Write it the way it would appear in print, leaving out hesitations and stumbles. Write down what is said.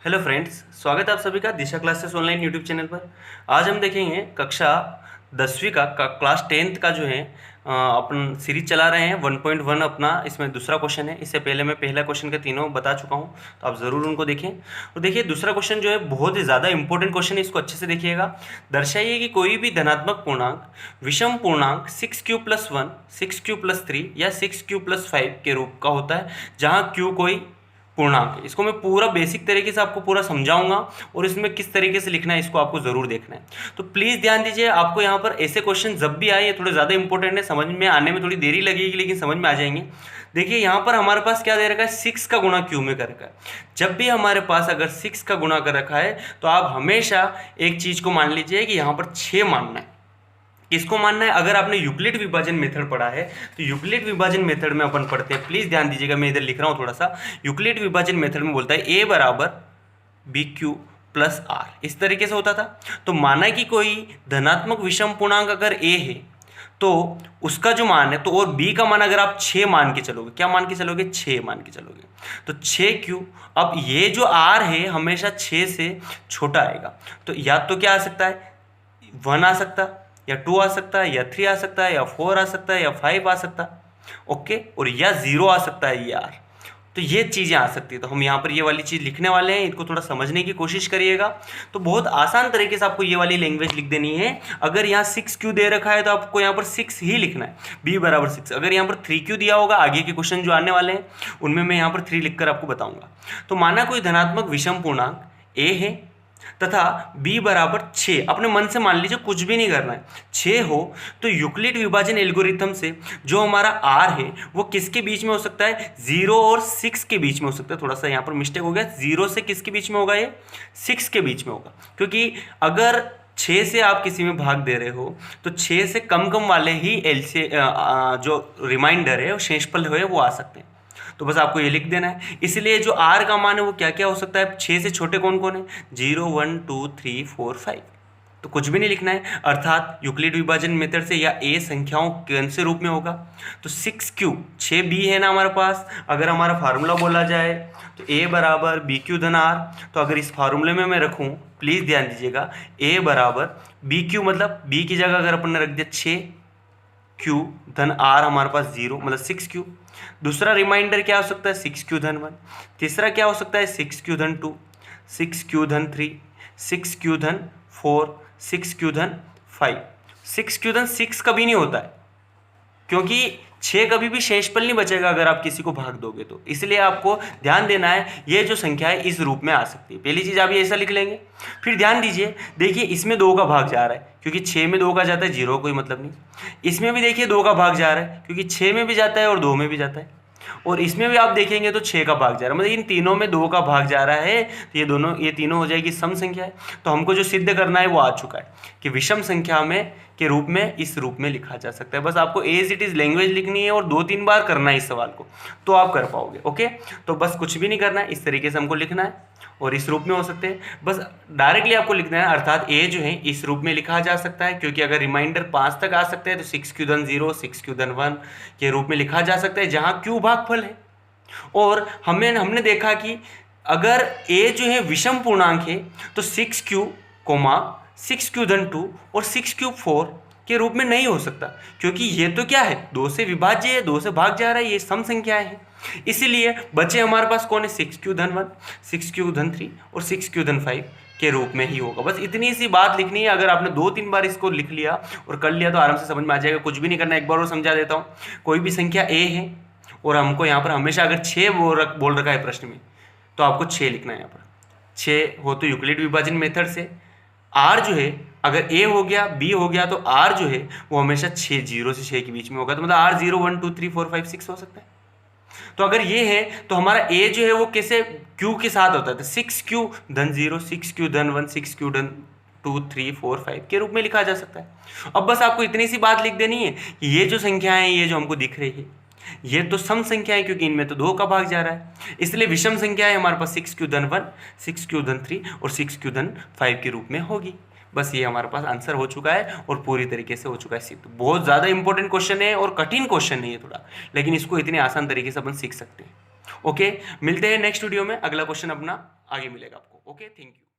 Hello friends, स्वागत है आप सभी का दिशा क्लासेस ऑनलाइन यूट्यूब चैनल पर। आज हम देखेंगे कक्षा 10वीं का क्लास 10th का जो है अपन सीरीज चला रहे हैं 1.1 अपना। इसमें दूसरा क्वेश्चन है। इससे पहले मैं पहला क्वेश्चन के तीनों बता चुका हूं, तो आप ज़रूर उनको देखें। और देखिए दूसरा क्वेश्चन जो है बहुत ही ज़्यादा इंपॉर्टेंट क्वेश्चन है, इसको अच्छे से देखिएगा। दर्शाइए कि कोई भी धनात्मक पूर्णांक विषम पूर्णांक 6q+1, 6q+3 या 6q+5 के रूप का होता है, जहाँ q कोई पूर्णांक है। इसको मैं पूरा बेसिक तरीके से आपको पूरा समझाऊंगा और इसमें किस तरीके से लिखना है इसको आपको जरूर देखना है। तो प्लीज़ ध्यान दीजिए, आपको यहाँ पर ऐसे क्वेश्चन जब भी आए, ये थोड़े ज़्यादा इंपॉर्टेंट है, समझ में आने में थोड़ी देरी लगेगी लेकिन समझ में आ जाएंगे। देखिए यहाँ पर हमारे पास क्या दे रखा है, 6 का गुणा क्यू में कर रखा है। जब भी हमारे पास अगर 6 का गुणा कर रखा है तो आप हमेशा एक चीज़ को मान लीजिए कि यहाँ पर 6 मानना है। किसको मानना है? अगर आपने यूक्लिड विभाजन मेथड पढ़ा है तो यूक्लिड विभाजन मेथड में अपन पढ़ते हैं, प्लीज ध्यान दीजिएगा, मैं इधर लिख रहा हूं थोड़ा सा। यूक्लिड विभाजन मेथड में बोलता है ए बराबर बी क्यू प्लस आर, इस तरीके से होता था। तो माना कि कोई धनात्मक विषम पूर्णांक अगर ए है तो उसका जो मान है, तो और बी का मान अगर आप 6 मान के चलोगे, क्या मान के चलोगे? 6 मान के चलोगे, तो 6 क्यू। अब ये जो आर है हमेशा 6 से छोटा आएगा, तो या तो क्या आ सकता है, 1 आ सकता है, या 2 आ सकता है, या 3 आ सकता है, या 4 आ सकता है, या 5 आ सकता है, ओके, और या 0 आ सकता है यार। तो ये चीज़ें आ सकती है। तो हम यहाँ पर ये वाली चीज़ लिखने वाले हैं, इनको थोड़ा समझने की कोशिश करिएगा। तो बहुत आसान तरीके से आपको ये वाली लैंग्वेज लिख देनी है। अगर यहाँ 6q दे रखा है तो आपको यहाँ पर 6 ही लिखना है, b बराबर 6। अगर यहाँ पर 3q दिया होगा, आगे के क्वेश्चन जो आने वाले हैं उनमें मैं यहाँ पर 3 लिखकर आपको बताऊंगा। तो माना कोई धनात्मक विषम पूर्णांक a है तथा b बराबर 6, अपने मन से मान लीजिए, कुछ भी नहीं करना है, 6 हो, तो यूक्लिड विभाजन एल्गोरिथम से जो हमारा r है वो किसके बीच में हो सकता है? 0 और 6 के बीच में हो सकता है। थोड़ा सा यहाँ पर मिस्टेक हो गया, 0 से किसके बीच में होगा? ये 6 के बीच में होगा, क्योंकि अगर 6 से आप किसी में भाग दे रहे हो तो 6 से कम वाले ही जो रिमाइंडर है, शेषफल है, वो आ सकते हैं। तो बस आपको ये लिख देना है। इसलिए जो आर का मान है वो क्या क्या हो सकता है? 6 से छोटे कौन कौन है? 0, 1, 2, 3, 4, 5। तो कुछ भी नहीं लिखना है, अर्थात यूक्लिड विभाजन मेथड से या ए संख्याओं कौन से रूप में होगा? तो 6q, 6b है ना हमारे पास। अगर हमारा फार्मूला बोला जाए तो a बराबर बी क्यू धन आर। तो अगर इस फार्मूले में मैं रखूँ, प्लीज़ ध्यान दीजिएगा, a बराबर बी क्यू, मतलब b की जगह अगर अपन ने रख दिया 6q धन आर, हमारे पास 0 मतलब 6q। दूसरा रिमाइंडर क्या हो सकता है? 6q धन 1। तीसरा क्या हो सकता है? 6q धन 2, 6q धन 3, 6q धन 4, 6q धन 5। 6q धन 6 कभी नहीं होता है, क्योंकि 6 कभी भी शेषफल नहीं बचेगा अगर आप किसी को भाग दोगे तो। इसलिए आपको ध्यान देना है, ये जो संख्या है इस रूप में आ सकती है। पहली चीज़ आप ये ऐसा लिख लेंगे। फिर ध्यान दीजिए, देखिए इसमें 2 का भाग जा रहा है, क्योंकि 6 में 2 का जाता है, 0 कोई मतलब नहीं। इसमें भी देखिए 2 का भाग जा रहा है, क्योंकि 6 में भी जाता है और 2 में भी जाता है। और इसमें भी आप देखेंगे तो 6 का भाग जा रहा है, मतलब इन तीनों में 2 का भाग जा रहा है, तो ये तीनों हो जाएगी सम संख्या है। तो हमको जो सिद्ध करना है वो आ चुका है कि विषम संख्या में के रूप में इस रूप में लिखा जा सकता है। बस आपको एज इट इज लैंग्वेज लिखनी है और 2-3 बार करना है इस सवाल को, तो आप कर पाओगे। ओके, तो बस कुछ भी नहीं करना है, इस तरीके से हमको लिखना है और इस रूप में हो सकते हैं। बस डायरेक्टली आपको लिखना है, अर्थात ए जो है इस रूप में लिखा जा सकता है, क्योंकि अगर रिमाइंडर 5 तक आ सकते हैं तो 6q धन 0, 6q धन 1 के रूप में लिखा जा सकता है, जहाँ q भागफल है। और हमने देखा कि अगर a जो है विषम पूर्णांक है तो 6q, 6q धन 2 और 6q 4 के रूप में नहीं हो सकता, क्योंकि ये तो क्या है? 2 से विभाज्य है, 2 से भाग जा रहा है, ये सम संख्याएं हैं। इसीलिए बचे हमारे पास कौन है? 6q धन 1, 6q धन 3 और 6q धन 5 के रूप में ही होगा। बस इतनी सी बात लिखनी है। अगर आपने 2-3 बार इसको लिख लिया और कर लिया तो आराम से समझ में आ जाएगा, कुछ भी नहीं करना। एक बार और समझा देता हूँ। कोई भी संख्या a है और हमको यहाँ पर हमेशा अगर 6 बोल रखा है प्रश्न में, तो आपको 6 लिखना है। यहाँ पर 6 हो तो यूक्लिड विभाजन मेथड से r जो है, अगर a हो गया, b हो गया, तो r जो है वो हमेशा 6, 0 से 6 के बीच में होगा। तो मतलब r 0, 1, 2, 3, 4, 5, 6 हो सकता है। तो अगर ये है तो हमारा a जो है वो कैसे q के साथ होता है? तो 6q धन 0, 6q धन 1, 6q धन 2, 3, 4, 5 के रूप में लिखा जा सकता है। अब बस आपको इतनी सी बात लिख देनी है कि ये जो संख्याएं, ये जो हमको दिख रही है, ये तो सम संख्या है, क्योंकि इनमें तो 2 का भाग जा रहा है। इसलिए विषम संख्या है हमारे पास 6q धन 1, 6q धन 3 और 6q धन 5 के रूप में होगी। बस ये हमारे पास आंसर हो चुका है और पूरी तरीके से हो चुका है सिद्ध। बहुत ज़्यादा इंपॉर्टेंट क्वेश्चन है और कठिन क्वेश्चन है ये थोड़ा, लेकिन इसको इतने आसान तरीके से अपन सीख सकते हैं। ओके, मिलते हैं नेक्स्ट वीडियो में, अगला क्वेश्चन अपना आगे मिलेगा आपको। Okay, thank you.